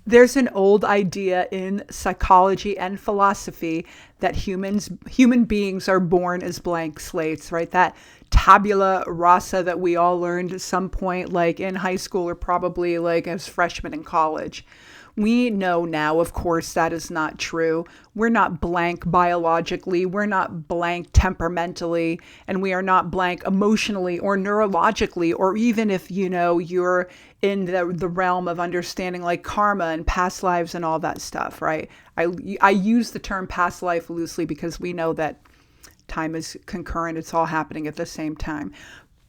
There's an old idea in psychology and philosophy that human beings are born as blank slates, right? That tabula rasa that we all learned at some point, like in high school or probably like as freshmen in college. We know now, of course, that is not true. We're not blank biologically, we're not blank temperamentally, and we are not blank emotionally or neurologically, or even if, you're in the realm of understanding like karma and past lives and all that stuff, right? I use the term past life loosely because we know that time is concurrent. It's all happening at the same time.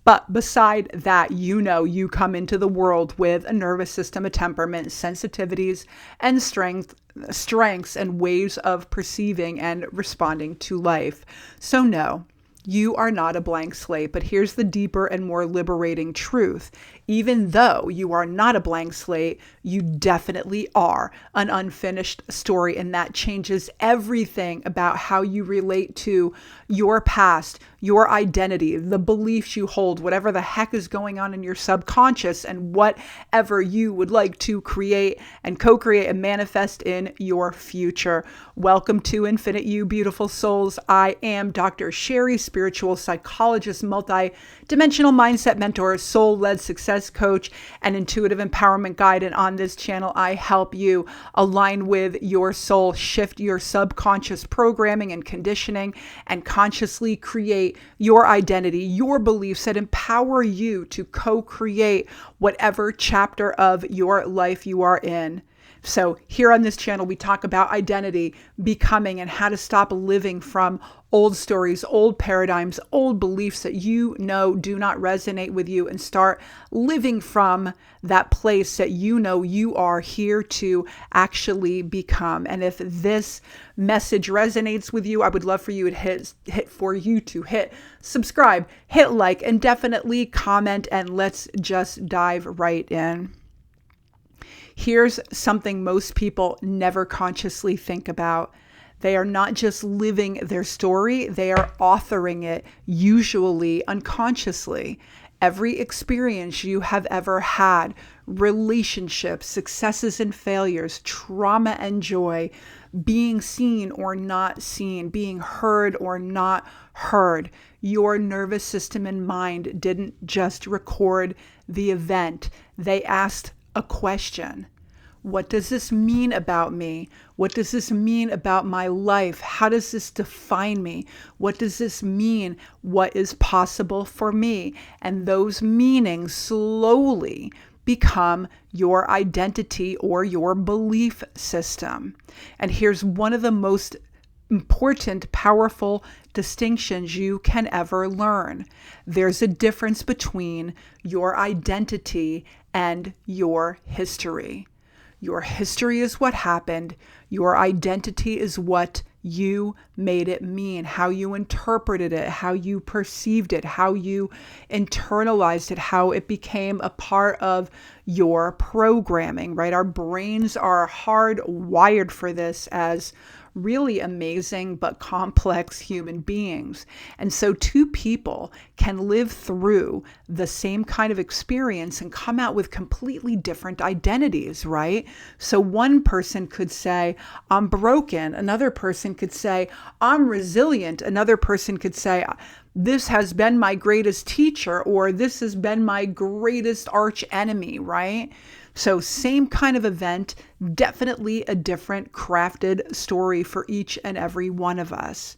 But beside that, you come into the world with a nervous system, a temperament, sensitivities, and strengths and ways of perceiving and responding to life. So no, you are not a blank slate, but here's the deeper and more liberating truth. Even though you are not a blank slate, you definitely are an unfinished story, and that changes everything about how you relate to your past, your identity, the beliefs you hold, whatever the heck is going on in your subconscious, and whatever you would like to create and co-create and manifest in your future. Welcome to Infinite You, beautiful souls. I am Dr. Sheri, spiritual psychologist, multi-dimensional mindset mentor, soul-led success coach, and intuitive empowerment guide. And on this channel, I help you align with your soul, shift your subconscious programming and conditioning, and consciously create your identity, your beliefs that empower you to co-create whatever chapter of your life you are in. So here on this channel, we talk about identity, becoming, and how to stop living from old stories, old paradigms, old beliefs that do not resonate with you, and start living from that place that you are here to actually become. And if this message resonates with you, I would love for you to hit subscribe, hit like, and definitely comment, and let's just dive right in. Here's something most people never consciously think about. They are not just living their story, they are authoring it, usually unconsciously. Every experience you have ever had, relationships, successes and failures, trauma and joy, being seen or not seen, being heard or not heard, your nervous system and mind didn't just record the event. They asked a question. What does this mean about me? What does this mean about my life? How does this define me? What does this mean? What is possible for me? And those meanings slowly become your identity or your belief system. And here's one of the most important, powerful distinctions you can ever learn. There's a difference between your identity and your history. Your history is what happened. Your identity is what you made it mean, how you interpreted it, how you perceived it, how you internalized it, how it became a part of your programming, right? Our brains are hardwired for this as really amazing but complex human beings. And so two people can live through the same kind of experience and come out with completely different identities, right? So one person could say, I'm broken. Another person could say, I'm resilient. Another person could say, this has been my greatest teacher, or this has been my greatest arch enemy, right? So same kind of event, definitely a different crafted story for each and every one of us.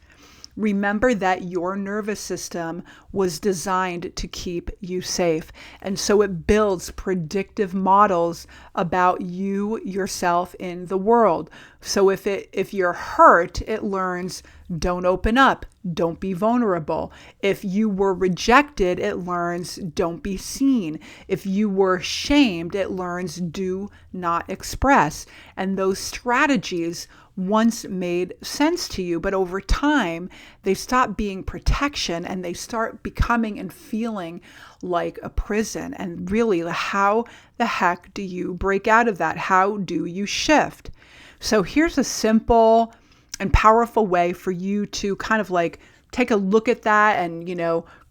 Remember that your nervous system was designed to keep you safe. And so it builds predictive models about you, yourself in the world. So if you're hurt, it learns, don't open up, don't be vulnerable. If you were rejected, it learns, don't be seen. If you were shamed, it learns, do not express. And those strategies once made sense to you, but over time, they stop being protection and they start becoming and feeling like a prison. And really, how the heck do you break out of that? How do you shift? So here's a simple and powerful way for you to kind of like take a look at that and,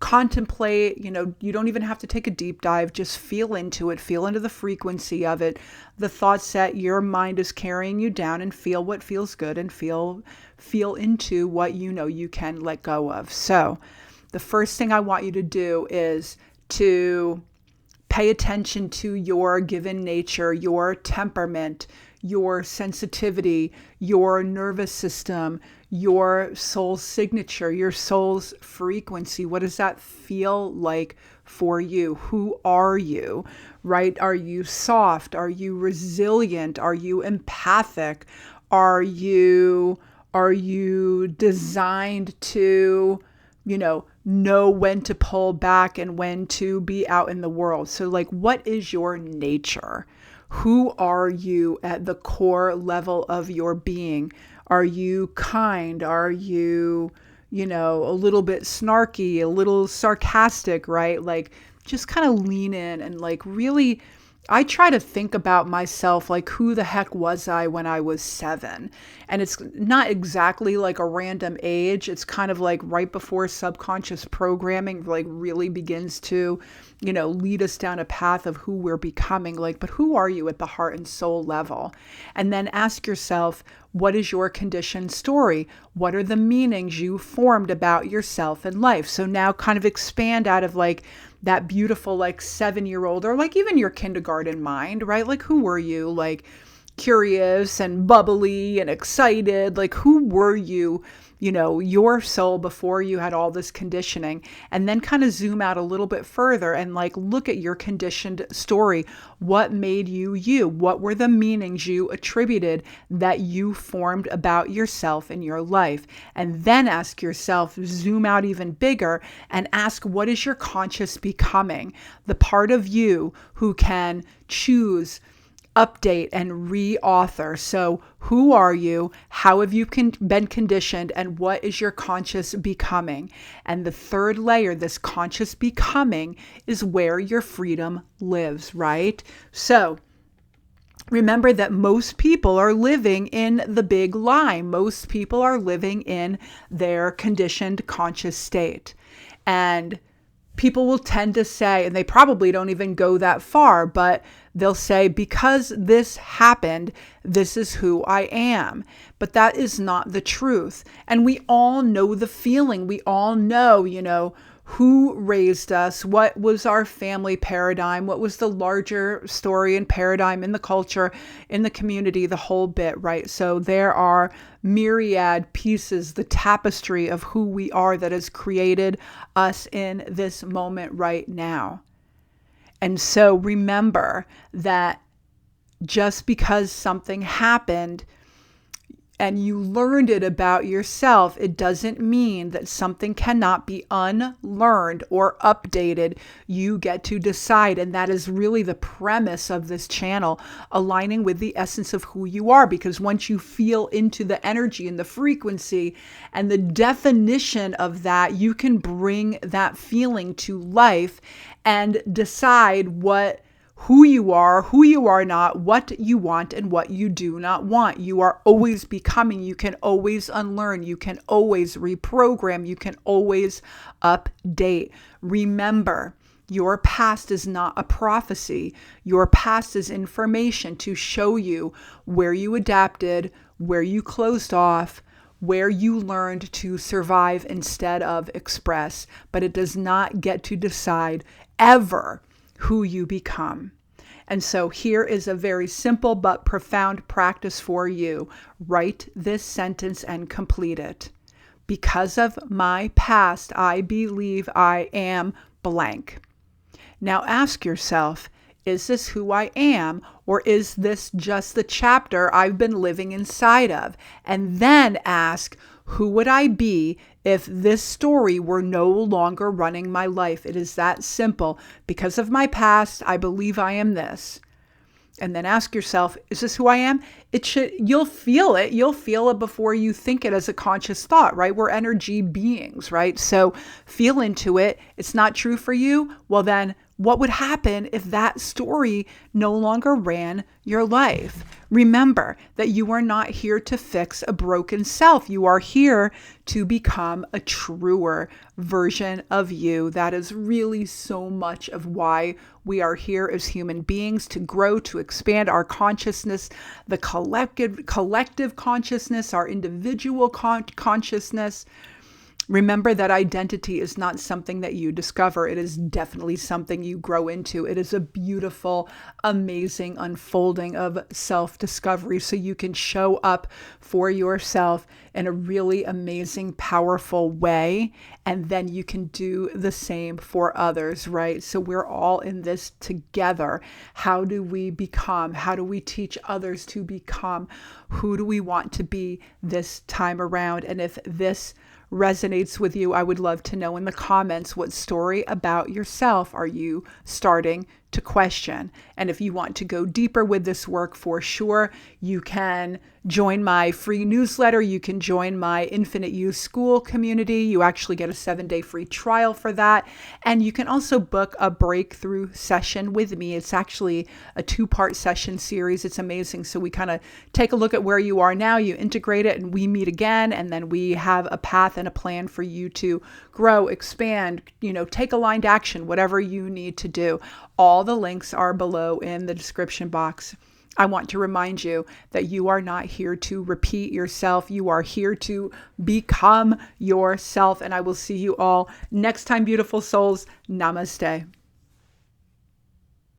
contemplate. You don't even have to take a deep dive. Just feel into it, feel into the frequency of it, the thoughts that your mind is carrying you down, and feel what feels good, and feel into what you can let go of. So the first thing I want you to do is to pay attention to your given nature, your temperament, your sensitivity, your nervous system, your soul's signature, your soul's frequency. What does that feel like for you? Who are you, right? Are you soft? Are you resilient? Are you empathic? Are you designed to, know when to pull back and when to be out in the world? So what is your nature? Who are you at the core level of your being? Are you kind? Are you, a little bit snarky, a little sarcastic, right? Just kind of lean in and really, I try to think about myself, who the heck was I when I was 7? And it's not exactly a random age. It's kind of right before subconscious programming really begins to, lead us down a path of who we're becoming. But who are you at the heart and soul level? And then ask yourself, what is your conditioned story? What are the meanings you formed about yourself and life? So now kind of expand out of that beautiful 7-year-old, or even your kindergarten mind, right? Who were you? Curious and bubbly and excited. Who were you, your soul before you had all this conditioning? And then kind of zoom out a little bit further and look at your conditioned story. What made you you? What were the meanings you attributed that you formed about yourself and your life? And then ask yourself, zoom out even bigger and ask, what is your conscious becoming? The part of you who can choose, update, and re-author. So who are you? How have you been conditioned? And what is your conscious becoming? And the third layer, this conscious becoming, is where your freedom lives, right? So remember that most people are living in the big lie. Most people are living in their conditioned conscious state. And people will tend to say, and they probably don't even go that far, but they'll say, because this happened, this is who I am. But that is not the truth. And we all know the feeling. We all know, who raised us, what was our family paradigm, what was the larger story and paradigm in the culture, in the community, the whole bit, right? So there are myriad pieces, the tapestry of who we are that has created us in this moment right now. And so remember that just because something happened and you learned it about yourself, it doesn't mean that something cannot be unlearned or updated. You get to decide. And that is really the premise of this channel, aligning with the essence of who you are. Because once you feel into the energy and the frequency and the definition of that, you can bring that feeling to life and decide who you are not, what you want and what you do not want. You are always becoming. You can always unlearn. You can always reprogram. You can always update. Remember, your past is not a prophecy. Your past is information to show you where you adapted, where you closed off, where you learned to survive instead of express. But it does not get to decide ever who you become. And so here is a very simple but profound practice for you. Write this sentence and complete it. Because of my past, I believe I am blank. Now ask yourself, is this who I am, or is this just the chapter I've been living inside of? And then ask, who would I be if this story were no longer running my life? It is that simple. Because of my past, I believe I am this. And then ask yourself, is this who I am? You'll feel it. You'll feel it before you think it as a conscious thought, right? We're energy beings, right? So feel into it. It's not true for you. Well, then what would happen if that story no longer ran your life, Remember that you are not here to fix a broken self. You are here to become a truer version of you. That is really so much of why we are here as human beings, to grow, to expand our consciousness, the collective consciousness, our individual consciousness. Remember that identity is not something that you discover. It is definitely something you grow into. It is a beautiful, amazing unfolding of self-discovery so you can show up for yourself in a really amazing, powerful way. And then you can do the same for others, right? So we're all in this together. How do we become? How do we teach others to become? Who do we want to be this time around? And if this resonates with you, I would love to know in the comments, what story about yourself are you starting to question? And if you want to go deeper with this work, for sure, you can join my free newsletter. You can join my Infinite Youth School community. You actually get a 7-day free trial for that. And you can also book a breakthrough session with me. It's actually a 2-part session series. It's amazing. So we kind of take a look at where you are now, you integrate it, and we meet again. And then we have a path and a plan for you to grow, expand, take aligned action, whatever you need to do. All the links are below in the description box. I want to remind you that you are not here to repeat yourself. You are here to become yourself. And I will see you all next time, beautiful souls. Namaste.